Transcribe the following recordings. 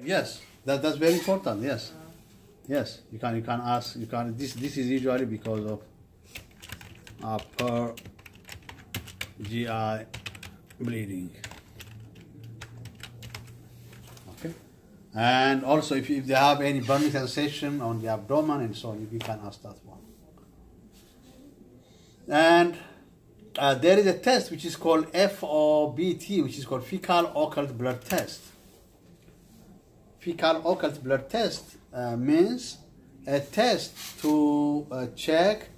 Yes, that's very important. Yes, yes. You can ask. You can. This is usually because of upper GI bleeding. Okay, and also if they have any burning sensation on the abdomen and so on, you can ask that one. And there is a test which is called FOBT, which is called fecal occult blood test. Fecal occult blood test means a test to check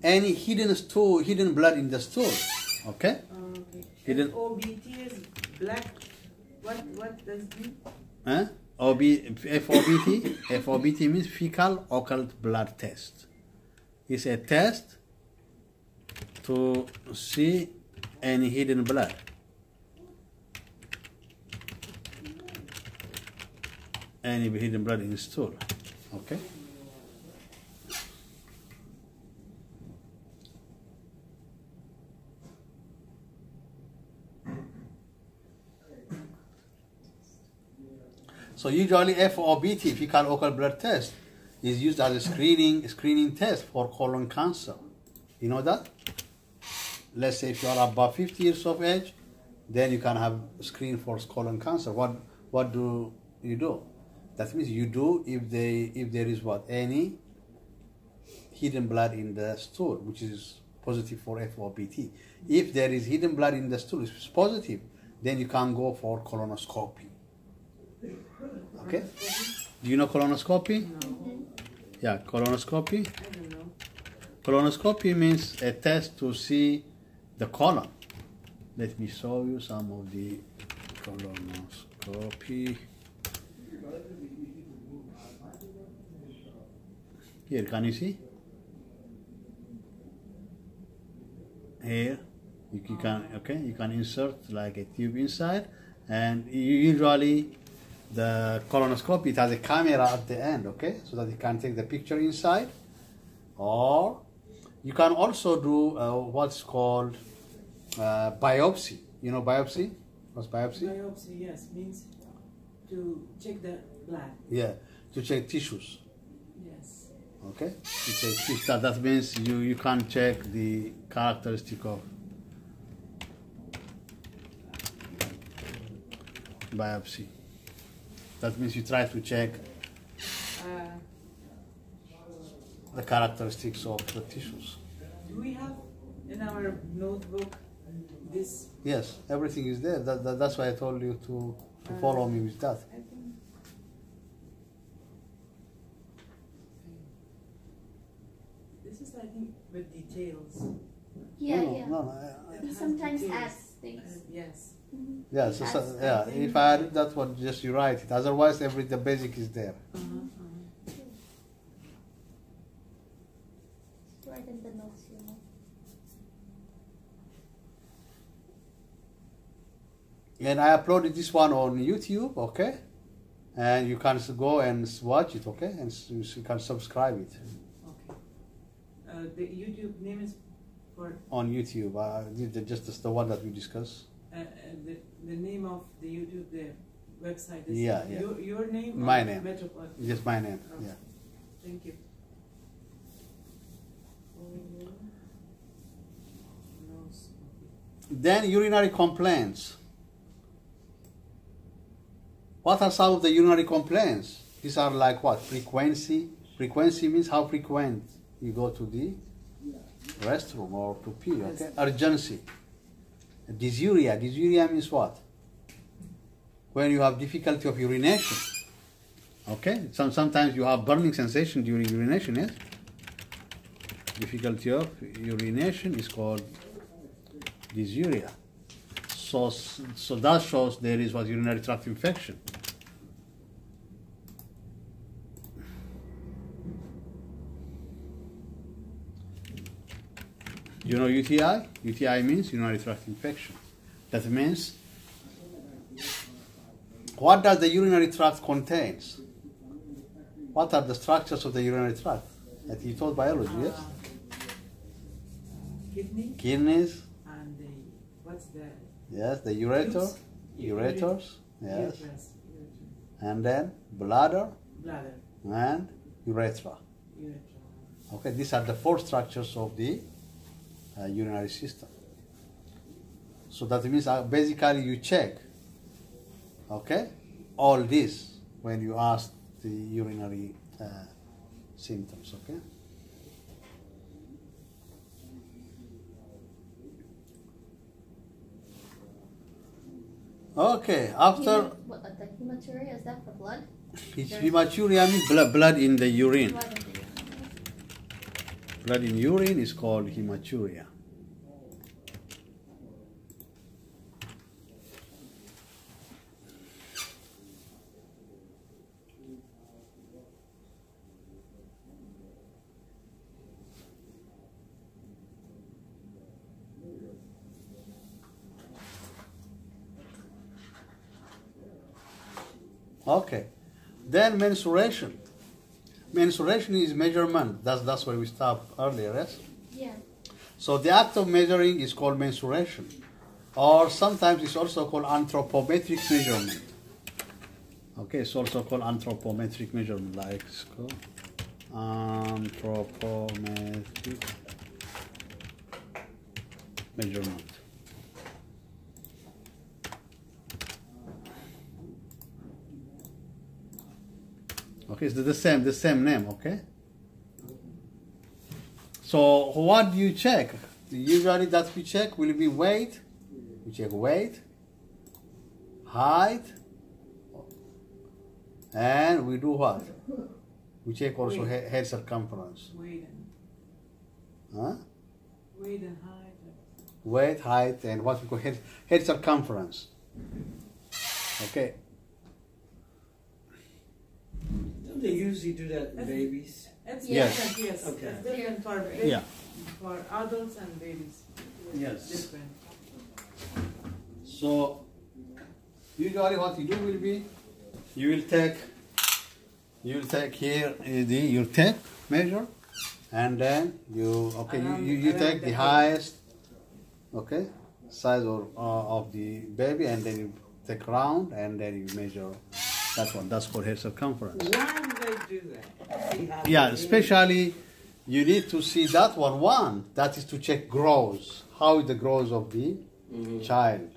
any hidden blood in the stool. Okay? Okay. Hidden. FOBT is black. What does it mean? FOBT. FOBT means fecal occult blood test. It's a test to see any hidden blood. Any hidden blood in the stool. Okay? So usually FOBT, fecal occult blood test, is used as a screening test for colon cancer. You know that? Let's say if you are above 50 years of age, then you can have a screen for colon cancer. What do you do? That means you do if there is any hidden blood in the stool, which is positive for FOBT. If there is hidden blood in the stool, it's positive, then you can go for colonoscopy. Okay? Do you know colonoscopy? No. Yeah, colonoscopy. I don't know. Colonoscopy means a test to see the colon. Let me show you some of the colonoscopy. Here, can you see? Here, you can insert like a tube inside, and usually the colonoscopy, it has a camera at the end, okay, so that you can take the picture inside, or you can also do what's called biopsy. You know biopsy? What's biopsy? Biopsy, yes, means to check the blood. Yeah, to check tissues. Yes. Okay, to check tissues. That means you can check the characteristic of biopsy. That means you try to check the characteristics of the tissues. Do we have in our notebook this? Yes, everything is there. That's why I told you to follow me with that. I think this is, I think, with details. Yeah, No, yeah. no, He has sometimes details. adds things. Yes. yeah, yeah. If I add that one, just you write it. Otherwise, the basic is there. Write in the notes, you know. And I uploaded this one on YouTube, okay? And you can go and watch it, okay? And you can subscribe it Okay. The YouTube name is for on YouTube. Just the one that we discussed. the name of the YouTube, the website is Yeah. your name. My or name. Metropolitan? Just my name. Okay. Yeah. Thank you. Then urinary complaints. What are some of the urinary complaints? These are like what? Frequency. Frequency means how frequent you go to the restroom or to pee. Okay. Urgency. Dysuria. Dysuria means what? When you have difficulty of urination. Okay. Sometimes you have burning sensation during urination. Yes. Difficulty of urination is called dysuria. So that shows there is what urinary tract infection. You know UTI? UTI means urinary tract infection. That means, what does the urinary tract contains? What are the structures of the urinary tract? That you taught biology, yes? Kidney Kidneys, and the what's the yes, the ureter, Tubes? ureters, Yes. Uterus. And then bladder Bladder. and urethra. Urethra. Okay, these are the four structures of the urinary system. So that means basically you check, okay, all this when you ask the urinary symptoms, okay? Okay, after What, the hematuria, is that for blood? hematuria means blood in the urine. Blood in the urine. Blood in urine is called hematuria. Okay, then menstruation. Menstruation is measurement. That's where we stopped earlier, yes? Yeah. So the act of measuring is called menstruation, or sometimes it's also called anthropometric measurement. Okay, it's also called anthropometric measurement, like it's called anthropometric measurement. Okay, it's the same name, okay? So what do you check? Usually that we check will be weight. We check weight, height, and we do what? We check also head circumference. Weight and Huh? weight and height. Weight, height, and what we call head circumference. Okay. Don't they usually do that in babies? It's Yes. different, yes. Okay. It's different for Yeah. for adults and babies. Yes. Different. So usually what you do will be you will take here your tape measure, and then you take the highest size of the baby, and then you take round, and then you measure that one. That's called head circumference. Why do they do that? See how Yeah, they- especially you need to see that one. One, that is to check growth. How is the growth of the child?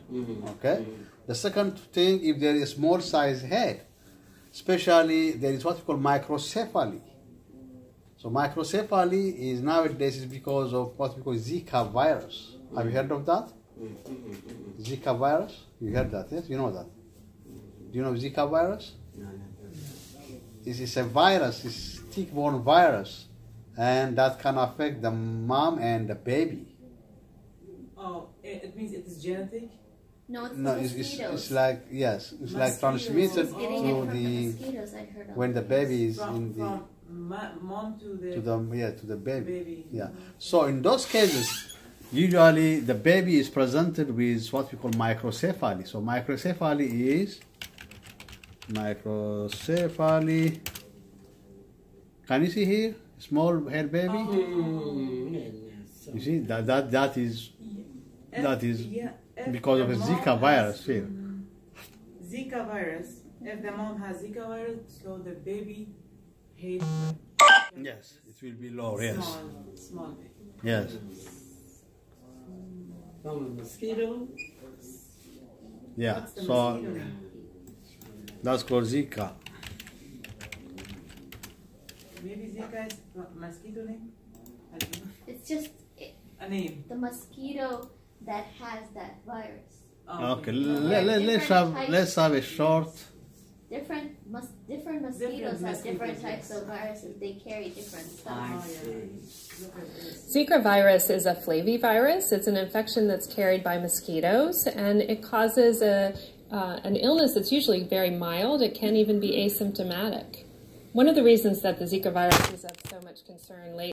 Okay. The second thing, if there is a small size head, especially there is what we call microcephaly. So microcephaly is nowadays is because of what we call Zika virus. Have you heard of that? Zika virus? You heard that? Yes, you know that. Do you know Zika virus? No, no, no. It's a virus. It's tick-borne virus, and that can affect the mom and the baby. Oh, it means it is genetic. No, it's No, the it's mosquitoes. like yes, it's like Mosquitoes. transmitted It's getting to it from the the mosquitoes, I heard of. when the baby is From in the mom to the, to the baby. baby. Yeah. So in those cases, usually the baby is presented with what we call microcephaly. So microcephaly is microcephaly. Can you see here? Small head baby. So- You see that is that is if because of the a mom Zika has, virus here. Zika virus. If the mom has Zika virus, so the baby head Yes, it will be low. Yes, small baby. yes. From a mosquito? Yeah. What's the So mosquito name? that's called Zika. Maybe Zika is mosquito name. I don't know. It's just A name. the mosquito that has that virus. Oh, Okay, Yeah, let's have a short. Different mosquitoes have different types of viruses. They carry different stuff. I Oh, see. yeah. Look at this. Zika virus is a flavivirus. It's an infection that's carried by mosquitoes, and it causes an illness that's usually very mild. It can even be asymptomatic. One of the reasons that the Zika virus is of so much concern lately